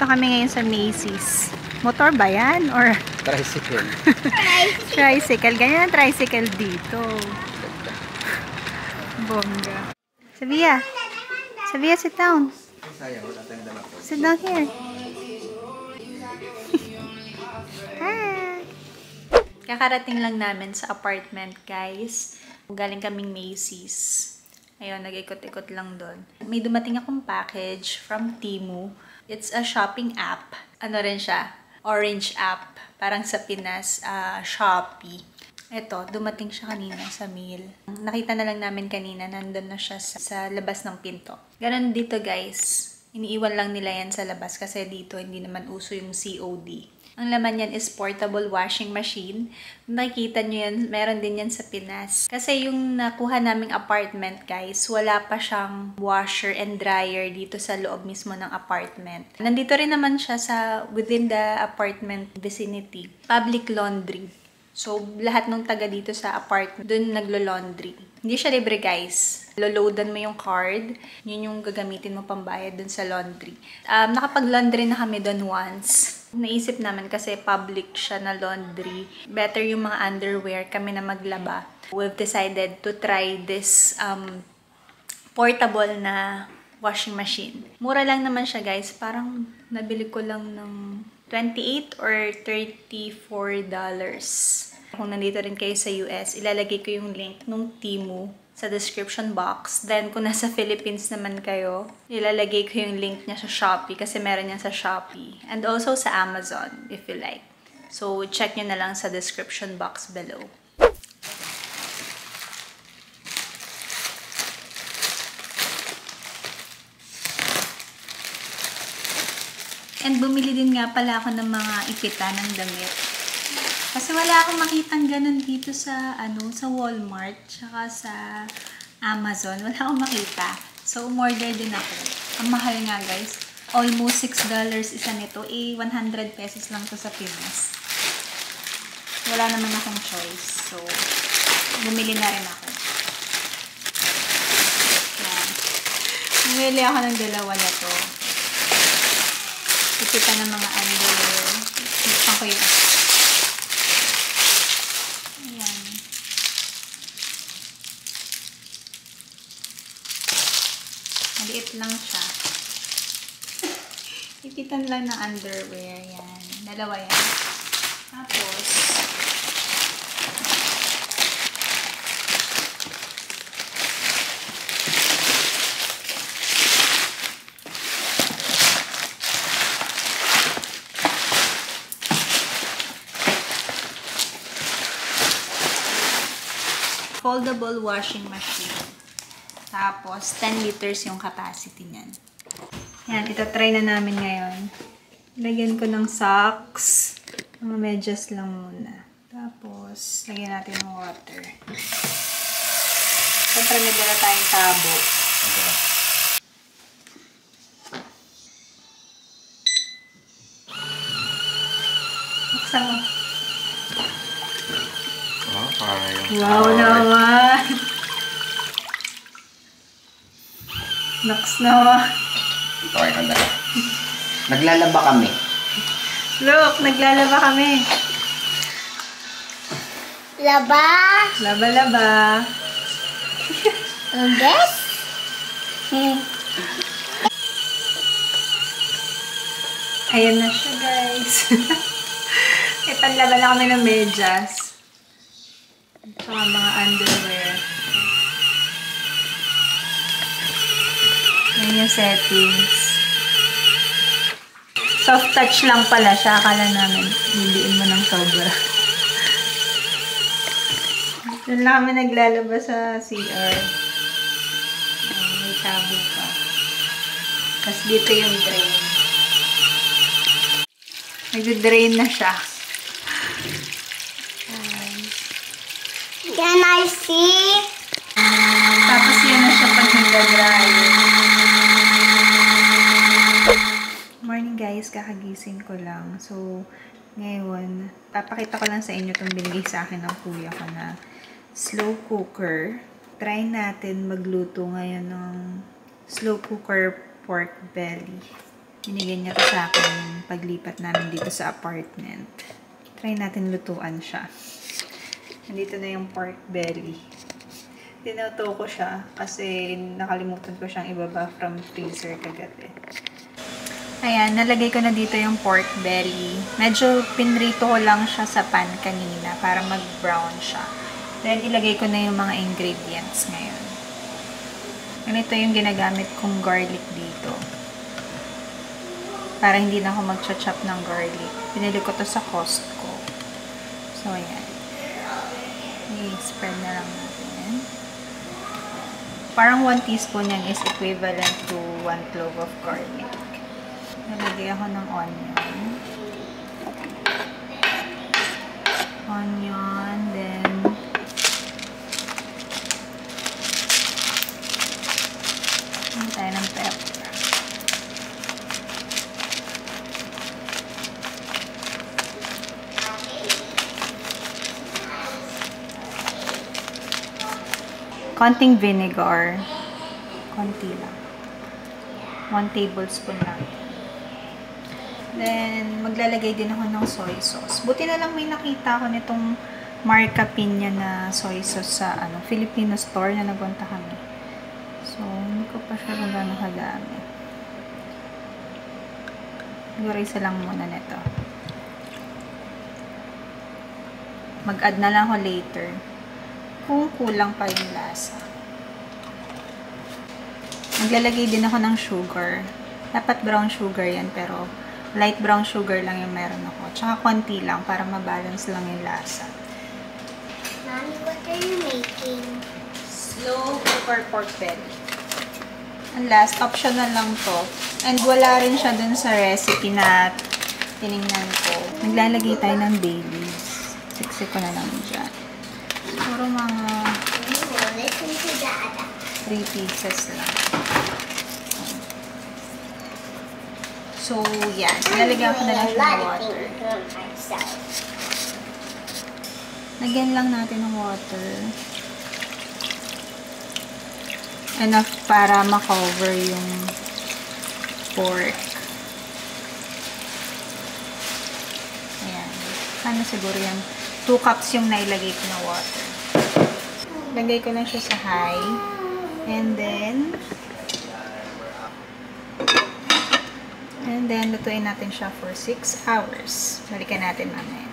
Nandito kami ngayon sa Macy's. Motor ba yan? Or Tricycle. tricycle. Ganyan ang tricycle dito. Bongga. Sabia. Sabia, sit down. Sit down here. Hi. Kakarating lang namin sa apartment, guys. Galing kaming Macy's. Ayun, nag-ikot-ikot lang doon. May dumating akong package from Temu. It's a shopping app. Ano rin siya? Orange app. Parang sa Pinas, Shopee. Ito, dumating siya kanina sa mail. Nakita na lang namin kanina, nandun na siya sa labas ng pinto. Ganon dito, guys. Iniiwan lang nila yan sa labas kasi dito hindi naman uso yung COD. Ang laman yan is portable washing machine. Nakikita nyo yan, meron din yan sa Pinas. Kasi yung nakuha naming apartment, guys, wala pa siyang washer and dryer dito sa loob mismo ng apartment. Nandito rin naman siya sa within the apartment vicinity. Public laundry. So, lahat ng taga dito sa apartment, dun naglo-laundry. Hindi siya libre, guys. Loloadan mo yung card, yun yung gagamitin mo pambayad dun sa laundry. Nakapag-laundry na kami dun once. Naisip namin kasi public siya na laundry. Better yung mga underwear kami na maglaba. We've decided to try this portable na washing machine. Mura lang naman siya, guys. Parang nabili ko lang ng $28 or $34. Kung nandito rin kayo sa US, ilalagay ko yung link nung Temu sa description box. Then, kung nasa Philippines naman kayo, ilalagay ko yung link niya sa Shopee kasi meron yan sa Shopee. And also sa Amazon, if you like. So, check nyo na lang sa description box below. And bumili din nga pala ako ng mga ipitan ng damit. Kasi wala akong makitang ganun dito sa sa Walmart tsaka sa Amazon. Wala akong makita. So umorder din ako. Ang mahal nga, guys. Almost $6 isa nito. 100 pesos lang to sa Pinas. Wala naman akong choice. So bumili na rin ako. Yan. Bumili ako ng dalawa na to. Kita ng mga underwear. Gusto ko yun. Ayan. Maliit lang siya. Ipitan lang ng underwear. Yan. Dalawa yan. Tapos, foldable washing machine. Tapos, 10 liters yung capacity niyan. Yan, ito-try na namin ngayon. Lagyan ko ng socks. Mga medyas lang muna. Tapos, lagyan natin ng water. Siyempre, may dala tayong tabo. Buksan mo. Wow naman! Naks naman. Okay, kandala. Naglalaba kami. Look, naglalaba kami. Laba. Laba-laba. Yes? Ayan na siya, guys. Ipanlaba na kami ng medyas. Saka mga underwear. Yan yung settings. Soft touch lang pala siya. Akala namin, bibiin mo ng sobra. Doon lang kami naglalaba sa CR. May tabo pa. Tapos dito yung drain. Nag-drain na siya. Can I see? Tapos yan na siya pag nag-dry. Morning, guys, kakagising ko lang. So, ngayon, papakita ko lang sa inyo itong binigay sa akin ng kuya ko na slow cooker. Try natin magluto ngayon ng slow cooker pork belly. Binigyan niya to sa akin paglipat namin dito sa apartment. Try natin lutuan siya. Nandito na yung pork belly. Tinuto ko siya kasi nakalimutan ko siyang ibaba from freezer kagabi. Ayan, nalagay ko na dito yung pork belly. Medyo pinrito ko lang siya sa pan kanina para mag-brown siya. Then, ilagay ko na yung mga ingredients ngayon. Ganito yung ginagamit kong garlic dito. Para hindi na ako mag-chop ng garlic. Pinili ko to sa Costco. So, ayan. I-spread na lang natin. Parang 1 teaspoon yan is equivalent to 1 clove of garlic. Nalagay ako ng onion. Onion, then tayo ng pepper. Konting vinegar. Konti lang. 1 tablespoon lang. Then, maglalagay din ako ng soy sauce. Buti na lang may nakita ako nitong Marca Piña na soy sauce sa Filipino store na nagunta kami. So, hindi ko pa siya kung gano'ng kadami. Siguro isa lang muna nito. Mag-add na lang ako later kung kulang pa yung lasa. Maglalagay din ako ng sugar. Dapat brown sugar yan, pero light brown sugar lang yung meron ako. Tsaka konti lang para mabalance lang yung lasa. Mommy, what are you making? Slow cooker pork belly. Ang last, optional lang to. And wala rin siya dun sa recipe na tinignan ko. Naglalagay tayo ng bay leaves. Siksi ko na lang dyan. Siguro mga Listen to Dada. 3 pieces lang. So, yan. Nalagyan ko na lang siya ng water. Lagyan lang natin ng water. Enough para makover yung pork. Ayan. Ano siguro yan? 2 cups yung nailagay ko na water. Lagay ko lang siya sa high. And then, lutuin natin siya for 6 hours. Balikan natin mamaya.